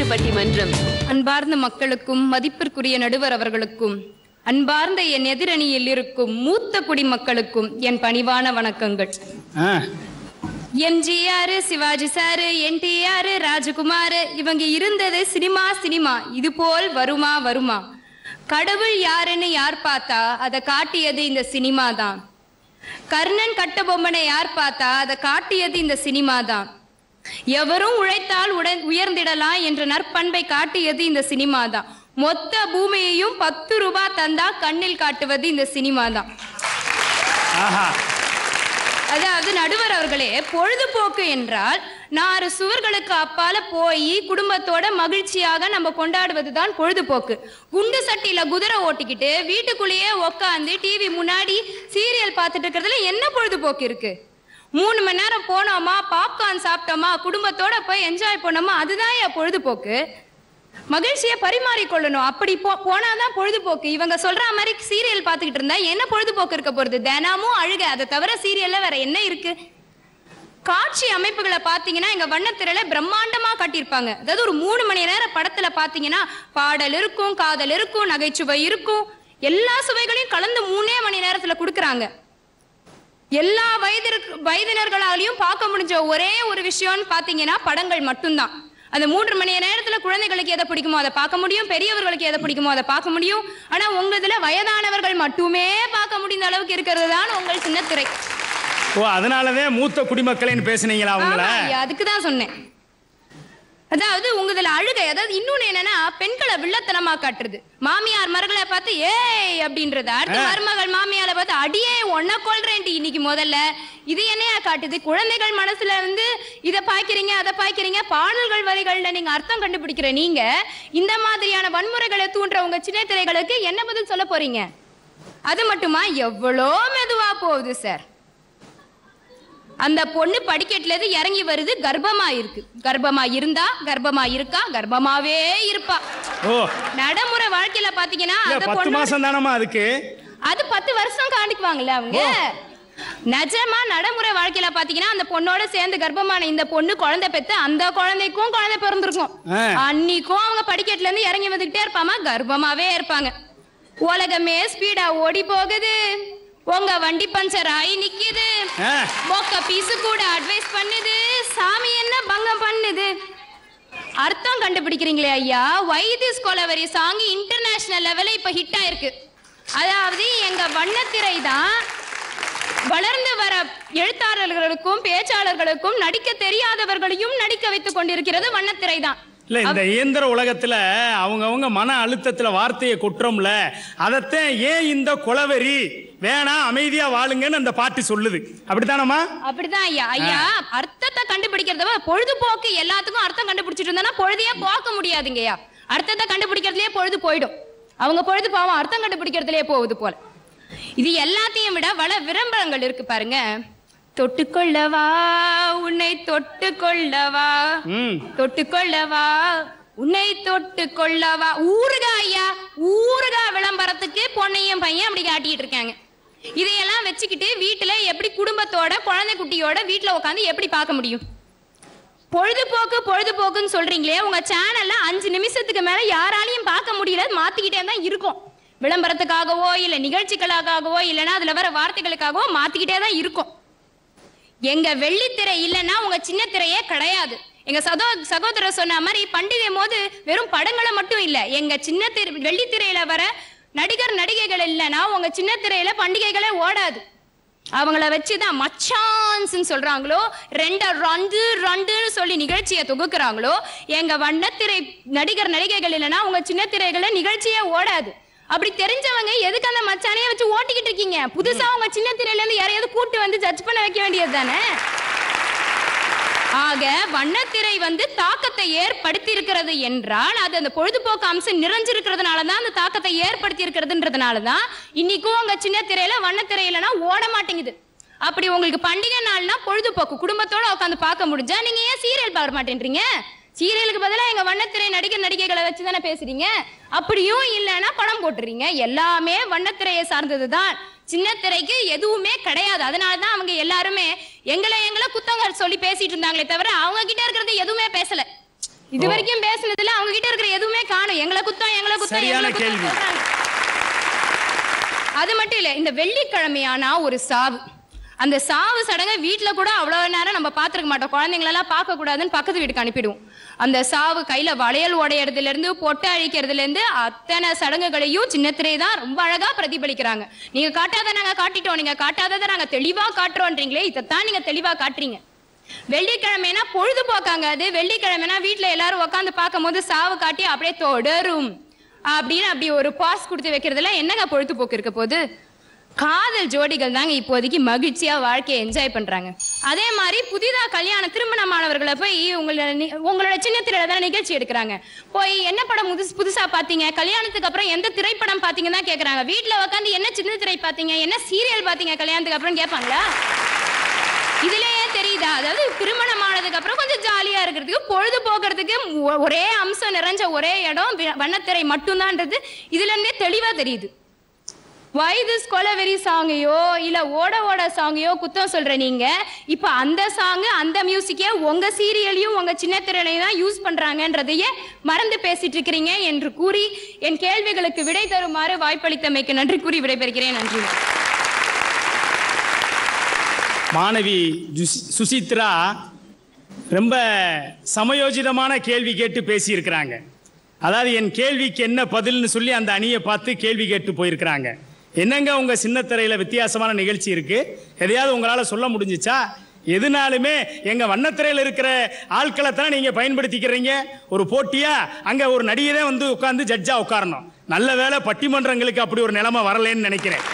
ஞாயிறு பட்டிமன்றம். அன்பார்ந்த மக்களுக்கும் மதிப்பிற்குரிய நடுவர் அவர்களுக்கும் அன்பார்ந்த என் எதிரணியில் இருக்கும் மூத்த குடிமக்களுக்கும் என் பணிவான வணக்கங்கள். எம்ஜிஆர், சிவாஜி சாரு, NTR, ராஜகுமார் இவங்க இருந்தது சினிமா. இது போல் வருமா? கடவுள் யாருன்னு யார் பார்த்தா அதை காட்டியது இந்த சினிமா தான். கர்ணன் கட்ட பொம்மனை யார் பார்த்தா அதை காட்டியது இந்த சினிமா தான். எவரும் உழைத்தால் உயர்ந்திடலாம் என்ற நற்பண்பை காட்டியது இந்த சினிமா தான். மொத்த பூமியையும் 10 ரூபாய் தந்தா கண்ணில் காட்டுவது இந்த சினிமா தான். அதாவது நடுவர் அவர்களே, பொழுதுபோக்கு என்றால் 4 சுவர்களுக்கு அப்பால போய் குடும்பத்தோட மகிழ்ச்சியாக நம்ம கொண்டாடுவதுதான் பொழுதுபோக்கு. குண்டு சட்டியில குதிரை ஓட்டிக்கிட்டு வீட்டுக்குள்ளேயே உக்காந்து டிவி முன்னாடி சீரியல் பார்த்துட்டு இருக்கிறதுல என்ன பொழுதுபோக்கு இருக்கு? 3 மணி நேரம் போனோமா, பாப்கார்ன் சாப்பிட்டோமா, குடும்பத்தோட போய் என்ஜாய் பண்ணோமா, அதுதான் என் பொழுதுபோக்கு. மகிழ்ச்சியை பரிமாறிக்கொள்ளணும். அப்படி போனாதான் பொழுதுபோக்கு. இவங்க சொல்ற மாதிரி சீரியல் பார்த்துக்கிட்டு இருந்தா என்ன பொழுதுபோக்கு இருக்க போறது? தினமும் அழுக. அதை தவிர சீரியல்ல வேற என்ன இருக்கு? காட்சி அமைப்புகளை பாத்தீங்கன்னா எங்க வண்ணத்திரையில பிரம்மாண்டமா கட்டியிருப்பாங்க. அதாவது ஒரு 3 மணி நேரம் படத்துல பாத்தீங்கன்னா பாடல் இருக்கும், காதல் இருக்கும், நகைச்சுவை இருக்கும், எல்லா சுவைகளையும் கலந்து 3 மணி நேரத்துல கொடுக்குறாங்க. எல்லா வயதினர்களாலையும் பார்க்க முடிஞ்ச ஒரே ஒரு விஷயம்னு பாத்தீங்கன்னா படங்கள் மட்டும்தான். அந்த 3 மணி நேரத்துல குழந்தைகளுக்கு எதை பிடிக்குமோ அதை பார்க்க முடியும், பெரியவர்களுக்கு எதை பிடிக்குமோ அதை பார்க்க முடியும். ஆனா உங்களதுல வயதானவர்கள் மட்டுமே பார்க்க முடிந்த அளவுக்கு இருக்கிறது தான் உங்கள் சின்னத்திரை. அதனாலதான் மூத்த குடிமக்களின்னு பேசுனீங்களா? அதுக்குதான் சொன்னேன். அதாவது உங்களதுல அழுகை. அதாவது இன்னொன்னு என்னன்னா, பெண்களை வில்லத்தனமா காட்டுறது. மாமியார் மருகளை பார்த்து ஏய் அப்படின்றது. அடுத்த மருமகள் மாமியாரை பார்த்து அடியே ஒன்ன கொள்றேன் இன்னைக்கு முதல்ல. இது என்னையா காட்டுது? குழந்தைகள் மனசுல இதை பாய்க்கிறீங்க, அதை பாய்க்கிறீங்க. பாடல்கள் வரிகள்ல நீங்க அர்த்தம் கண்டுபிடிக்கிற நீங்க இந்த மாதிரியான வன்முறைகளை தூண்டுற உங்க சின்ன திரைகளுக்கு என்ன பதில் சொல்ல போறீங்க? அது மட்டுமா, எவ்வளோ மெதுவா போகுது சார். அந்த பொண்ணு படிக்கட்டுல இருந்து இறங்கி வருது, கர்ப்பமா இருக்கு. கர்ப்பமா இருந்தா, கர்ப்பமா இருக்கா, கர்ப்பமாவே இருப்பா. நடைமுறை வாழ்க்கையில பாத்தீங்கன்னா 10 மாசம் தானமா அதுக்கு. அது 10 வருஷம் காணிக்குவாங்கல்ல அவங்க. நிஜமா நடைமுறை வாழ்க்கையில பாத்தீங்கன்னா அந்த பொண்ணோட சேர்ந்து கர்ப்பமான இந்த பொண்ணு குழந்தை பெத்து அந்த குழந்தைக்கும் குழந்தை பிறந்திருக்கும். அன்னைக்கும் அவங்க படிக்கட்டுல இருந்து இறங்கி வந்துகிட்டே இருப்பாமா, கர்ப்பமாவே இருப்பாங்க. உலகமே ஸ்பீடா ஓடி போகுது, உங்க வண்டி பஞ்சர் ஆகி நிக்குது, மொக்க பீசு கூட அட்வைஸ் பண்ணுது, சாமி என்ன பங்கம் பண்ணுது. அர்த்தம் கண்டுபிடிக்கிறீங்களே ஐயா. Why this Kolaveri song international லெவல்ல இப்ப ஹிட் ஆயிருக்கு. அதாவது எங்க வண்ணத்திரை தான் வளர்ந்து வர எழுத்தாளர்களுக்கும் பேச்சாளர்களுக்கும் நடிக்க தெரியாதவர்களையும் நடிக்க வைத்துக் கொண்டிருக்கிறது வண்ணத்திரை தான். இல்ல, இந்த இயந்திர உலகத்துல அவங்க மன அழுத்தத்துல வார்த்தையை கொட்டுறோம்ல, அதத்தான் ஏன் இந்த கொலவெறி வேணா அமைதியா வாழுங்கன்னு அந்த பாட்டு சொல்லுது. அப்படித்தானமா? அப்படிதான் ஐயா. ஐயா, அர்த்தத்தை கண்டுபிடிக்கிறத பொழுதுபோக்கு எல்லாத்துக்கும் அர்த்தம் கண்டுபிடிச்சிட்டு இருந்தா பொழுதையே போக்க முடியாதுங்கய்யா. அர்த்தத்தை கண்டுபிடிக்கிறதுலயே பொழுது போயிடும். அவங்க பொழுது பாவம் அர்த்தம் கண்டுபிடிக்கிறதுலயே போகுது போல. இது எல்லாத்தையும் விட வள விளம்பரங்கள் இருக்கு பாருங்க. தொட்டுக்கொள்ளவா உன்னை தொட்டுக்கொள்ளவா, தொட்டுக்கொள்ளவா உன்னை தொட்டுக்கொள்ளவா. ஊறுகா ஐயா, ஊறுகா விளம்பரத்துக்கு பொண்ணையும் பையன் அப்படி காட்டிட்டு இருக்காங்க. இதையெல்லாம் வச்சுக்கிட்டு வீட்டுல எப்படி குடும்பத்தோட குழந்தை குட்டியோட வீட்டுல உட்காந்து எப்படி பார்க்க முடியும்? பொழுதுபோக்குன்னு சொல்றீங்களே, உங்க சேனல்ல 5 நிமிஷத்துக்கு மேல யாராலையும் பார்க்க முடியல, மாத்திக்கிட்டே தான் இருக்கும். விளம்பரத்துக்காகவோ இல்ல நிகழ்ச்சிகளுக்காகவோ இல்லைன்னா அதுல வர வார்த்தைகளுக்காகவோ மாத்திக்கிட்டே தான் இருக்கும். எங்க வெள்ளித்திரை இல்லைன்னா உங்க சின்ன திரையே கிடையாது. எங்க சகோதரர் சொன்ன மாதிரி பண்டிகை போது வெறும் படங்களை மட்டும் இல்ல, எங்க சின்ன வெள்ளித்திரையில வர நடிகர் நடிகைகள் இல்லைன்னா உங்க சின்ன திரையில பண்டிகைகளே ஓடாது. அவங்கள வச்சுதான் மச்சான்ஸ் சொல்றாங்களோ, ரெண்டுன்னு சொல்லி நிகழ்ச்சியை தொகுக்கிறாங்களோ, எங்க வண்ணத்திரை நடிகர் நடிகைகள் இல்லைன்னா உங்க சின்ன திரைகளை நிகழ்ச்சியே ஓடாது. அப்படி தெரிஞ்சவங்க எதுக்கு அந்த மச்சானையே வச்சு ஓட்டிக்கிட்டு இருக்கீங்க? புதுசா உங்க சின்ன திரையில இருந்து யாரையாவது கூட்டு வந்து ஜட்ஜ் பண்ண வைக்க வேண்டியது தானே. ஆக வண்ணத்திரை தாக்கத்தை ஏற்படுத்தி இருக்கிறது என்றால் அது அந்த பொழுதுபோக்கு அம்சம் நிறைஞ்சிருக்கிறதுனாலதான் அந்த தாக்கத்தை ஏற்படுத்தி இருக்கிறதுன்றதுனாலதான் இன்னைக்கும் உங்க சின்ன திரையில வண்ணத்திரையிலனா ஓட மாட்டேங்குது. அப்படி உங்களுக்கு பண்டிகை நாள்னா பொழுதுபோக்கு குடும்பத்தோட உட்காந்து பார்க்க முடிஞ்சா நீங்க ஏன் சீரியல் பார்க்க மாட்டேன்றீங்க? சீரியலுக்கு பதிலா எங்க வண்ணத்திரை நடிகர் நடிகைகளை வச்சுதானே பேசுறீங்க. அப்படியும் இல்லைன்னா படம் போட்டுறீங்க. எல்லாமே வண்ணத்திரையை சார்ந்ததுதான், சின்ன திரைக்கு எதுவுமே கிடையாது. அதனாலதான் அவங்க எல்லாருமே எங்களை குத்தங்க சொல்லி பேசிட்டு இருந்தாங்களே தவிர அவங்க கிட்ட இருக்கிறது எதுவுமே பேசல. இது வரைக்கும் பேசுனதுல அவங்க கிட்ட இருக்கிற எதுவுமே காணும். எங்களை குத்தம் சரியான கேள்வி. அது மட்டும் இல்ல, இந்த வெள்ளிக்கிழமையானா ஒரு சாவு, அந்த சாவு சடங்கை வீட்டுல கூட அவ்வளவு நேரம் நம்ம பாத்துருக்க மாட்டோம். குழந்தைங்களெல்லாம் பார்க்க கூடாதுன்னு பக்கத்து வீட்டுக்கு அனுப்பிடுவோம். அந்த சாவு கையில வளையல் உடையறதுல இருந்து பொட்டை அழிக்கிறதுல இருந்து அத்தனை சடங்குகளையும் சின்னத்திரை தான் ரொம்ப அழகா பிரதிபலிக்கிறாங்க. நீங்க காட்டாத நாங்க காட்டிட்டோம், நீங்க காட்டாததை நாங்க தெளிவா காட்டுறோன்றீங்களே, இதைத்தான் நீங்க தெளிவா காட்டுறீங்க. வெள்ளிக்கிழமைனா பொழுதுபோக்காங்க. அது வெள்ளிக்கிழமைனா வீட்டுல எல்லாரும் உட்காந்து பார்க்கும் போது சாவு காட்டி அப்படியே தொடரும் அப்படின்னு அப்படி ஒரு பாஸ் கொடுத்து வைக்கிறதுல என்னங்க பொழுதுபோக்கு இருக்க போது? காதல் ஜோடிகள் தாங்க இப்போதைக்கு மகிழ்ச்சியா வாழ்க்கையை என்ஜாய் பண்றாங்க. அதே மாதிரி புதிதா கல்யாண திருமணமானவர்களை போய் உங்களோட சின்னத்திரையில தான் நிகழ்ச்சி எடுக்கிறாங்க. போய் என்ன படம் புதுசா பாத்தீங்க, கல்யாணத்துக்கு அப்புறம் எந்த திரைப்படம் பாத்தீங்கன்னு தான் கேக்குறாங்க. வீட்டுல உட்காந்து என்ன சின்ன திரை பாத்தீங்க, என்ன சீரியல் பாத்தீங்க கல்யாணத்துக்கு அப்புறம் கேட்பாங்களா? இதுலயே தெரியுதா? அதாவது திருமணம் ஆனதுக்கு அப்புறம் கொஞ்சம் ஜாலியா இருக்கிறதுக்கு, பொழுது போக்குறதுக்கு ஒரே அம்சம் நிறைஞ்ச ஒரே இடம் வண்ணத்திரை மட்டும்தான்றது இதுல இருந்தே தெளிவா தெரியுது. வைதிஸ் கொலவெறி சாங்கையோ இல்ல ஓட ஓட சாங்கையோ குத்தம் சொல்ற நீங்க, இப்ப அந்த சாங் அந்த மியூசிக்கே உங்க சீரியலையும் உங்க சின்ன திரையிலையும் தான் யூஸ் பண்றாங்கன்றதையே மறந்து பேசிட்டு இருக்கிறீங்க என்று கூறி என் கேள்விகளுக்கு விடை தருமாறு வாய்ப்பளித்தமைக்கு நன்றி கூறி விடைபெறுகிறேன். நன்றி. மாணவி சுசித்ரா ரொம்ப சமயோஜிதமான கேள்வி கேட்டு பேசியிருக்கிறாங்க. அதாவது என் கேள்விக்கு என்ன பதில்னு சொல்லி அந்த அணியை பார்த்து கேள்வி கேட்டு போயிருக்கிறாங்க. என்னங்க உங்க சின்னத்திரையில வித்தியாசமான நிகழ்ச்சி இருக்கு, எதையாவது உங்களால சொல்ல முடிஞ்சிச்சா? எதுனாலுமே எங்க வண்ணத்திரையில இருக்கிற ஆட்களை தான் நீங்க பயன்படுத்திக்கிறீங்க. ஒரு போட்டியா அங்க ஒரு நடிகரே வந்து உட்கார்ந்து ஜட்ஜா உட்காரணும். நல்ல வேளை பட்டிமன்றங்களுக்கு அப்படி ஒரு நிலைமை வரலன்னு நினைக்கிறேன்.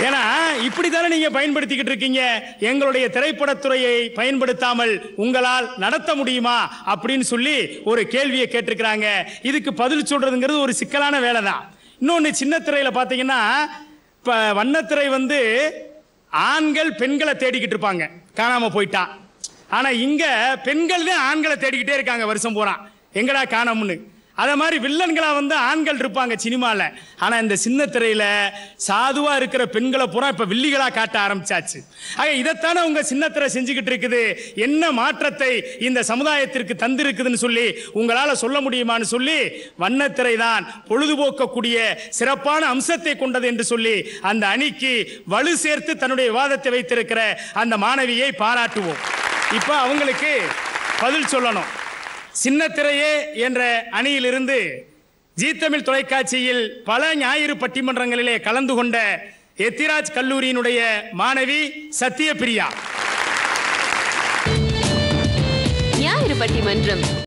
ஏன்னா இப்படித்தானே நீங்க பயன்படுத்திக்கிட்டு இருக்கீங்க. எங்களுடைய திரைப்படத்துறையை பயன்படுத்தாமல் உங்களால் நடத்த முடியுமா அப்படின்னு சொல்லி ஒரு கேள்வியை கேட்டிருக்கிறாங்க. இதுக்கு பதில் சொல்றதுங்கிறது ஒரு சிக்கலான வேலை தான். இன்னொன்னு, சின்ன திரையில பாத்தீங்கன்னா இப்ப வண்ணத்திரை வந்து ஆண்கள் பெண்களை தேடிக்கிட்டு இருப்பாங்க, காணாம போயிட்டா. ஆனா இங்க பெண்கள் தான் ஆண்களை தேடிக்கிட்டே இருக்காங்க வருஷம் பூரா, எங்கடா காணோம்னு. அதே மாதிரி வில்லன்களா வந்து ஆண்கள் இருப்பாங்க சினிமால. ஆனா இந்த சின்ன திரையில சாதுவா இருக்கிற பெண்களை பூரா இப்ப வில்லிகளா காட்ட ஆரம்பிச்சாச்சு. ஆக இதைத்தானே உங்க சின்ன திரை செஞ்சுக்கிட்டு இருக்குது. என்ன மாற்றத்தை இந்த சமுதாயத்திற்கு தந்திருக்குதுன்னு சொல்லி உங்களால சொல்ல முடியுமான்னு சொல்லி, வண்ணத்திரை தான் பொழுதுபோக்கக்கூடிய சிறப்பான அம்சத்தை கொண்டது என்று சொல்லி அந்த அணிக்கு வலு சேர்த்து தன்னுடைய விவாதத்தை வைத்திருக்கிற அந்த மாணவியை பாராட்டுவோம். இப்ப அவங்களுக்கு பதில் சொல்லணும். சின்னத்திரையே என்ற அணியிலிருந்து ஜீ தமிழ் தொலைக்காட்சியில் பல ஞாயிறு பட்டிமன்றங்களிலே கலந்து கொண்ட எத்திராஜ் கல்லூரியினுடைய மாணவி சத்யபிரியா. ஞாயிறு பட்டிமன்றம்.